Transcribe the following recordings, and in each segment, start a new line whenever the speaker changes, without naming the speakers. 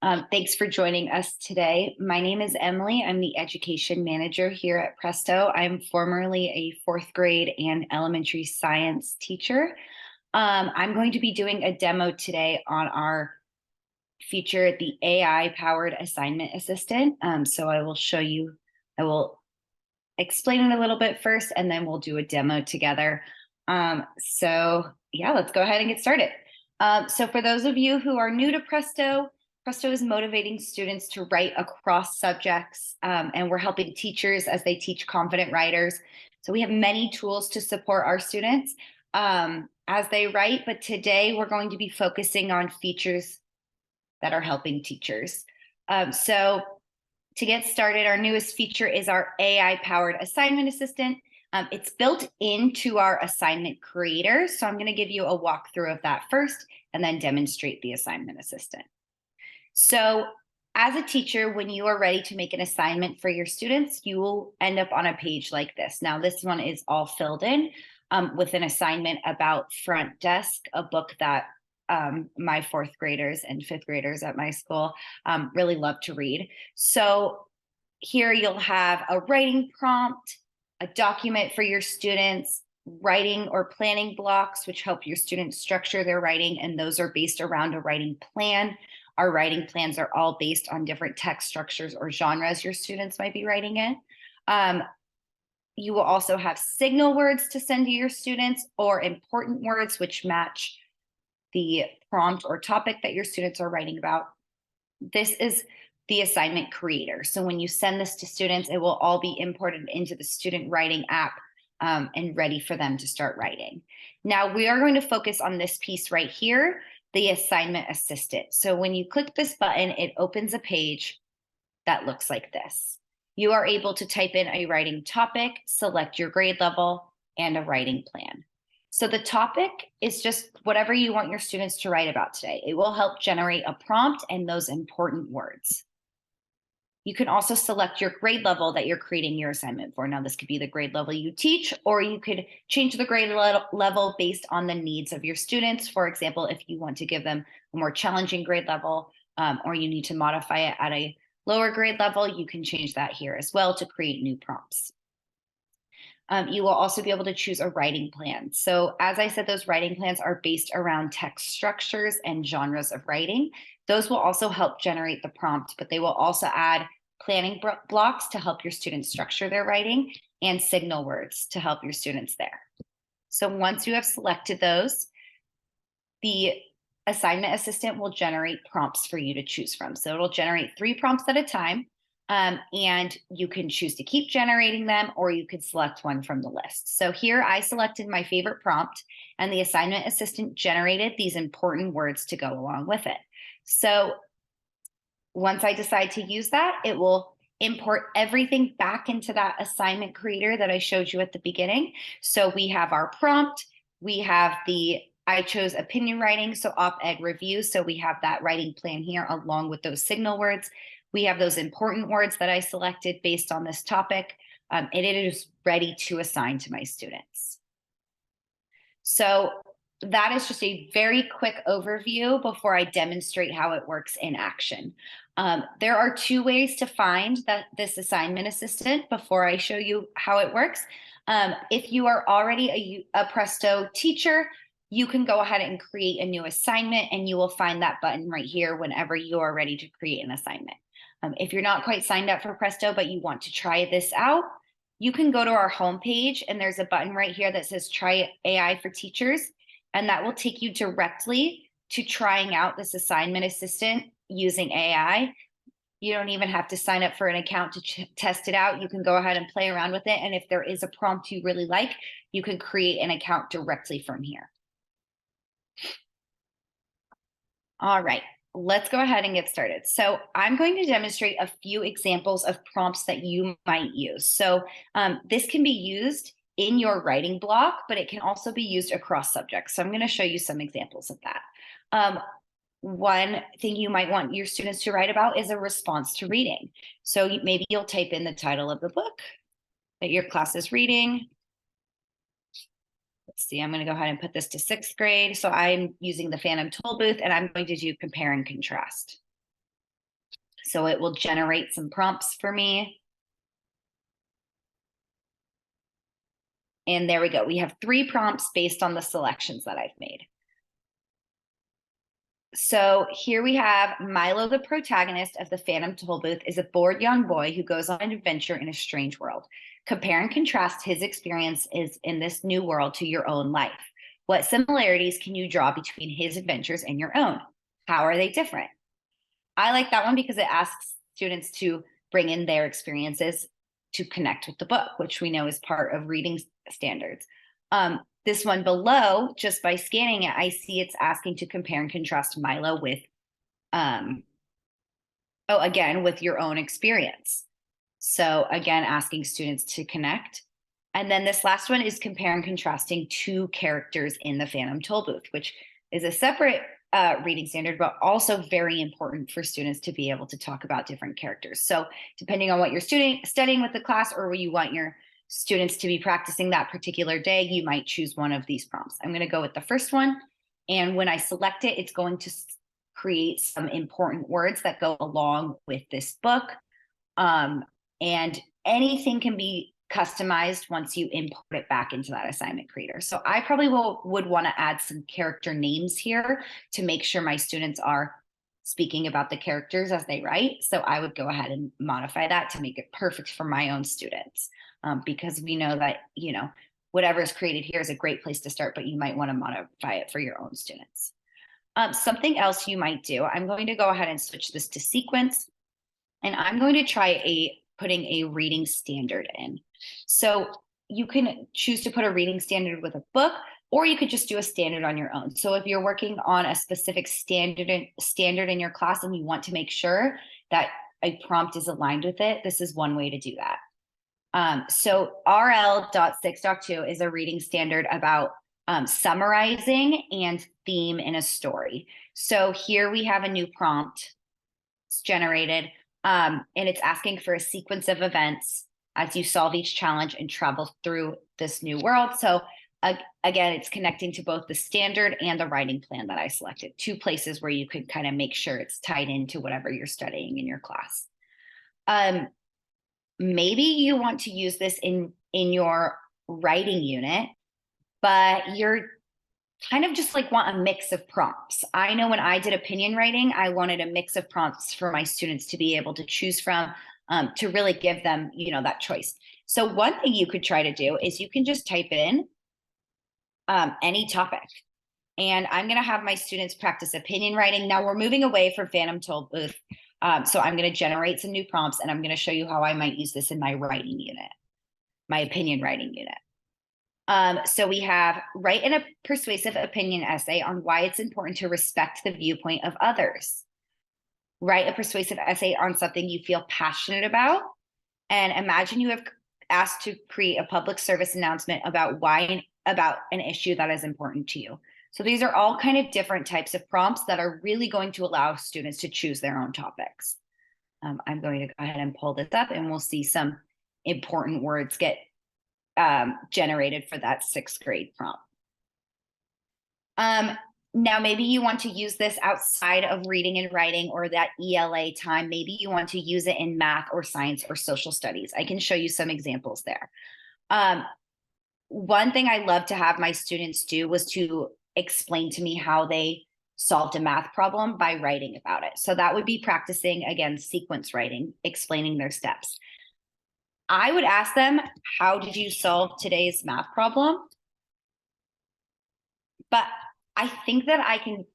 Thanks for joining us today. My name is Emily. I'm the education manager here at Presto. I'm formerly a fourth grade and elementary science teacher. I'm going to be doing a demo today on our feature, the AI-powered assignment assistant. So I will explain it a little bit first, and then we'll do a demo together. So yeah, let's go ahead and get started. So for those of you who are new to Presto, Presto is motivating students to write across subjects, and we're helping teachers as they teach confident writers. So we have many tools to support our students as they write, but today we're going to be focusing on features that are helping teachers. So to get started, our newest feature is our AI-powered assignment assistant. It's built into our assignment creator. So I'm going to give you a walkthrough of that first and then demonstrate the assignment assistant. So as a teacher, when you are ready to make an assignment for your students, you will end up on a page like this. Now, this one is all filled in with an assignment about Front Desk, a book that my fourth graders and fifth graders at my school really love to read. So here you'll have a writing prompt, a document for your students, writing or planning blocks, which help your students structure their writing, and those are based around a writing plan. Our writing plans are all based on different text structures or genres your students might be writing in. You will also have signal words to send to your students or important words which match the prompt or topic that your students are writing about. This is the assignment creator. So when you send this to students, it will all be imported into the student writing app and ready for them to start writing. Now we are going to focus on this piece right here, the assignment assistant. So when you click this button, it opens a page that looks like this. You are able to type in a writing topic, select your grade level, and a writing plan. So the topic is just whatever you want your students to write about today. It will help generate a prompt and those important words. You can also select your grade level that you're creating your assignment for. Now, this could be the grade level you teach, or you could change the grade level based on the needs of your students. For example, if you want to give them a more challenging grade level, or you need to modify it at a lower grade level, you can change that here as well to create new prompts. You will also be able to choose a writing plan. So as I said, those writing plans are based around text structures and genres of writing. Those will also help generate the prompt, but they will also add planning blocks to help your students structure their writing and signal words to help your students there. So once you have selected those, the assignment assistant will generate prompts for you to choose from. So it'll generate 3 prompts at a time. And you can choose to keep generating them, or you could select one from the list. So here I selected my favorite prompt, and the assignment assistant generated these important words to go along with it. So once I decide to use that, it will import everything back into that assignment creator that I showed you at the beginning. So we have our prompt, we have I chose opinion writing, so op-ed review. So we have that writing plan here along with those signal words. We have those important words that I selected based on this topic, and it is ready to assign to my students. So that is just a very quick overview before I demonstrate how it works in action. There are 2 ways to find this assignment assistant before I show you how it works. If you are already a Presto teacher, you can go ahead and create a new assignment, and you will find that button right here whenever you are ready to create an assignment. If you're not quite signed up for Presto, but you want to try this out, you can go to our homepage, and there's a button right here that says Try AI for Teachers, and that will take you directly to trying out this assignment assistant using AI. You don't even have to sign up for an account to test it out. You can go ahead and play around with it, and if there is a prompt you really like, you can create an account directly from here. All right, let's go ahead and get started. So I'm going to demonstrate a few examples of prompts that you might use. So this can be used in your writing block, but it can also be used across subjects. So I'm going to show you some examples of that. One thing you might want your students to write about is a response to reading. So maybe you'll type in the title of the book that your class is reading. Let's see, I'm going to go ahead and put this to 6th grade. So I'm using the Phantom Toll Booth, and I'm going to do compare and contrast. So it will generate some prompts for me. And there we go. We have 3 prompts based on the selections that I've made. So here we have Milo, the protagonist of the Phantom Tollbooth, is a bored young boy who goes on an adventure in a strange world. Compare and contrast his experiences in this new world to your own life. What similarities can you draw between his adventures and your own? How are they different? I like that one because it asks students to bring in their experiences to connect with the book, which we know is part of reading standards. This one below, just by scanning it, I see it's asking to compare and contrast Milo with, again, with your own experience. So again, asking students to connect. And then this last one is compare and contrasting 2 characters in the Phantom Tollbooth, which is a separate reading standard, but also very important for students to be able to talk about different characters. So depending on what you're studying with the class or where you want your students to be practicing that particular day, you might choose one of these prompts. I'm going to go with the first one. And when I select it, it's going to create some important words that go along with this book. And anything can be customized once you import it back into that assignment creator. So I probably would want to add some character names here to make sure my students are speaking about the characters as they write. So I would go ahead and modify that to make it perfect for my own students. Because we know that, whatever is created here is a great place to start, but you might want to modify it for your own students. Something else you might do, I'm going to go ahead and switch this to sequence, and I'm going to try putting a reading standard in. So you can choose to put a reading standard with a book, or you could just do a standard on your own. So if you're working on a specific standard in your class and you want to make sure that a prompt is aligned with it, this is one way to do that. So RL.6.2 is a reading standard about summarizing and theme in a story. So here we have a new prompt. It's generated, and it's asking for a sequence of events as you solve each challenge and travel through this new world. So again, it's connecting to both the standard and the writing plan that I selected, 2 places where you could kind of make sure it's tied into whatever you're studying in your class. Maybe you want to use this in your writing unit, but you're kind of just like want a mix of prompts. I know when I did opinion writing, I wanted a mix of prompts for my students to be able to choose from, to really give them, that choice. So one thing you could try to do is you can just type in any topic. And I'm going to have my students practice opinion writing. Now we're moving away from Phantom Tollbooth. So I'm going to generate some new prompts, and I'm going to show you how I might use this in my writing unit, my opinion writing unit. So we have write in a persuasive opinion essay on why it's important to respect the viewpoint of others. Write a persuasive essay on something you feel passionate about. And imagine you have asked to create a public service announcement about an issue that is important to you. So these are all kind of different types of prompts that are really going to allow students to choose their own topics. I'm going to go ahead and pull this up, and we'll see some important words get generated for that 6th grade prompt. Now, maybe you want to use this outside of reading and writing or that ELA time. Maybe you want to use it in math or science or social studies. I can show you some examples there. One thing I love to have my students do was to explain to me how they solved a math problem by writing about it. So that would be practicing, again, sequence writing, explaining their steps. I would ask them, how did you solve today's math problem? But I think that I can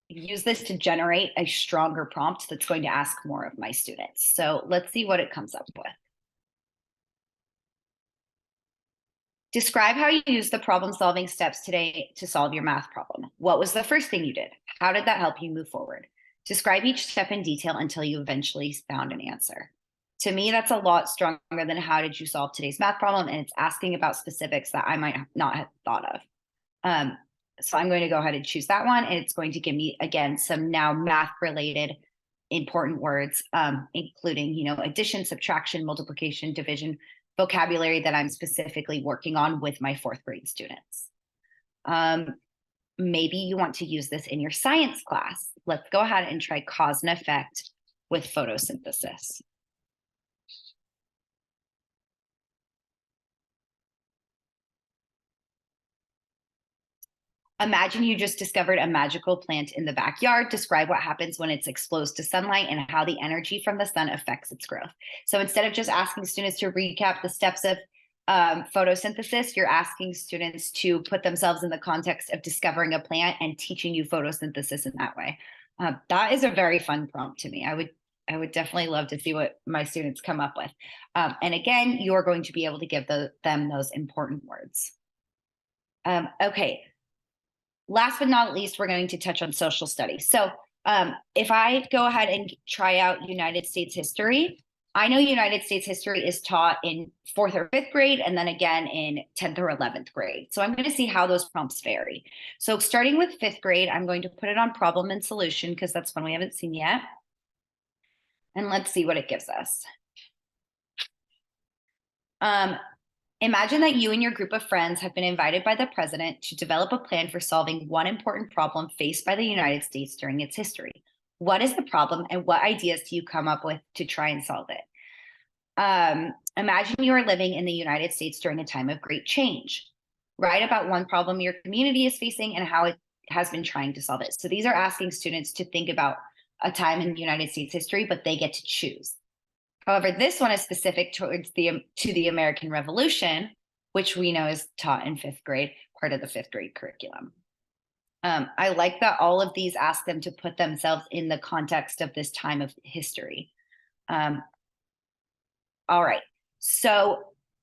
use this to generate a stronger prompt that's going to ask more of my students. So let's see what it comes up with. Describe how you used the problem-solving steps today to solve your math problem. What was the first thing you did? How did that help you move forward? Describe each step in detail until you eventually found an answer. To me, that's a lot stronger than how did you solve today's math problem, and it's asking about specifics that I might not have thought of. So I'm going to go ahead and choose that one, and it's going to give me, again, some now math-related important words, including, addition, subtraction, multiplication, division, vocabulary that I'm specifically working on with my 4th grade students. Maybe you want to use this in your science class. Let's go ahead and try cause and effect with photosynthesis. Imagine you just discovered a magical plant in the backyard. Describe what happens when it's exposed to sunlight and how the energy from the sun affects its growth. So instead of just asking students to recap the steps of photosynthesis, you're asking students to put themselves in the context of discovering a plant and teaching you photosynthesis in that way. That is a very fun prompt to me. I would definitely love to see what my students come up with. And again, you're going to be able to give them those important words. Okay, last but not least, we're going to touch on social studies. So if I go ahead and try out United States history, I know United States history is taught in 4th or 5th grade and then again in 10th or 11th grade. So I'm going to see how those prompts vary. So starting with 5th grade, I'm going to put it on problem and solution because that's one we haven't seen yet. And let's see what it gives us. Imagine that you and your group of friends have been invited by the president to develop a plan for solving one important problem faced by the United States during its history. What is the problem and what ideas do you come up with to try and solve it? Imagine you are living in the United States during a time of great change. Write about one problem your community is facing and how it has been trying to solve it. So these are asking students to think about a time in United States history, but they get to choose. However, this one is specific to the American Revolution, which we know is taught in 5th grade, part of the 5th grade curriculum. I like that all of these ask them to put themselves in the context of this time of history. All right, so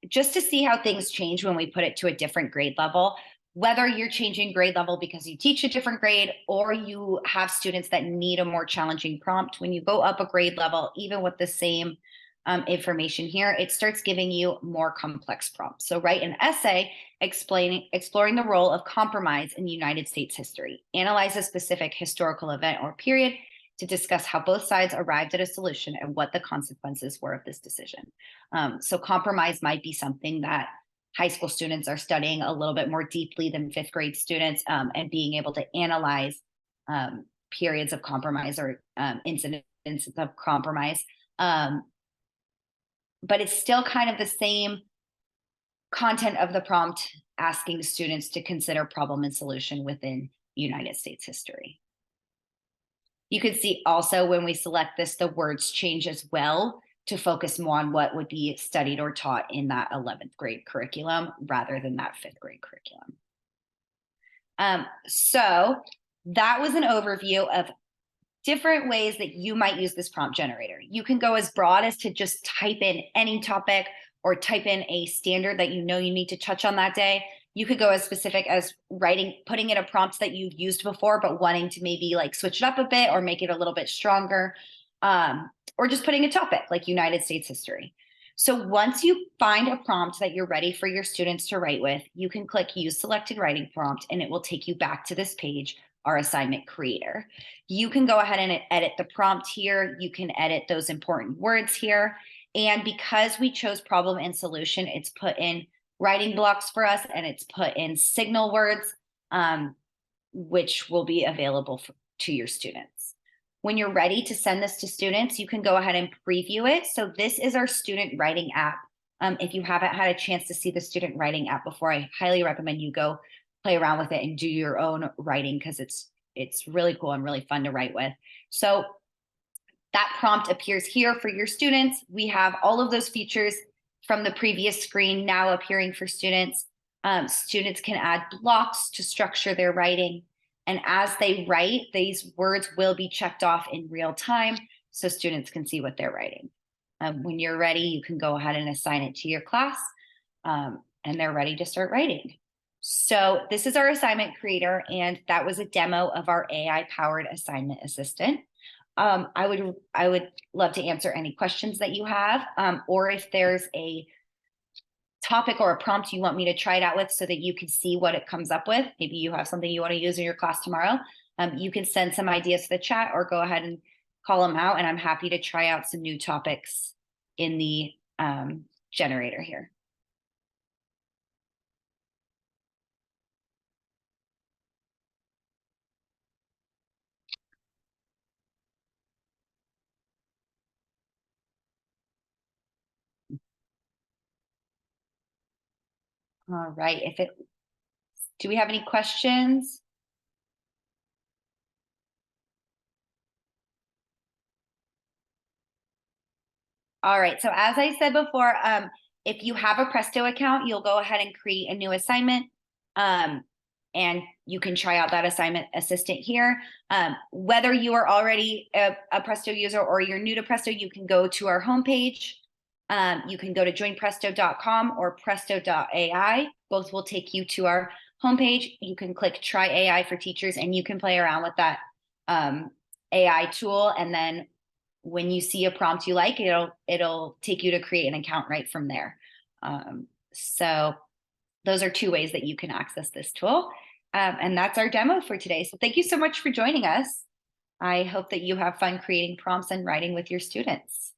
just to see how things change when we put it to a different grade level, whether you're changing grade level because you teach a different grade or you have students that need a more challenging prompt, when you go up a grade level, even with the same information here, it starts giving you more complex prompts. So write an essay exploring the role of compromise in United States history. Analyze a specific historical event or period to discuss how both sides arrived at a solution and what the consequences were of this decision. So compromise might be something that high school students are studying a little bit more deeply than 5th grade students, and being able to analyze periods of compromise or incidents of compromise. But it's still kind of the same content of the prompt, asking students to consider problem and solution within United States history. You can see also when we select this, the words change as well to focus more on what would be studied or taught in that 11th grade curriculum rather than that 5th grade curriculum. So that was an overview of different ways that you might use this prompt generator. You can go as broad as to just type in any topic or type in a standard that you know you need to touch on that day. You could go as specific as putting in a prompt that you've used before, but wanting to maybe like switch it up a bit or make it a little bit stronger, or just putting a topic like United States history. So once you find a prompt that you're ready for your students to write with, you can click Use Selected Writing Prompt, and it will take you back to this page, our assignment creator. You can go ahead and edit the prompt here. You can edit those important words here. And because we chose problem and solution, it's put in writing blocks for us, and it's put in signal words, which will be available to your students. When you're ready to send this to students, you can go ahead and preview it. So this is our student writing app. If you haven't had a chance to see the student writing app before, I highly recommend you go play around with it and do your own writing because it's really cool and really fun to write with. So that prompt appears here for your students. We have all of those features from the previous screen now appearing for students. Students can add blocks to structure their writing. And as they write, these words will be checked off in real time so students can see what they're writing. When you're ready, you can go ahead and assign it to your class, and they're ready to start writing. So this is our assignment creator, and that was a demo of our AI-powered assignment assistant. I would love to answer any questions that you have, or if there's a topic or a prompt you want me to try it out with so that you can see what it comes up with. Maybe you have something you want to use in your class tomorrow. You can send some ideas to the chat or go ahead and call them out, and I'm happy to try out some new topics in the generator here. All right. Do we have any questions? All right. So as I said before, if you have a Presto account, you'll go ahead and create a new assignment. Um, and you can try out that assignment assistant here. Whether you are already a Presto user or you're new to Presto, you can go to our homepage. You can go to joinpresto.com or pressto.ai. Both will take you to our homepage. You can click try AI for teachers and you can play around with that AI tool. And then when you see a prompt you like, it'll take you to create an account right from there. So those are two ways that you can access this tool. And that's our demo for today. So thank you so much for joining us. I hope that you have fun creating prompts and writing with your students.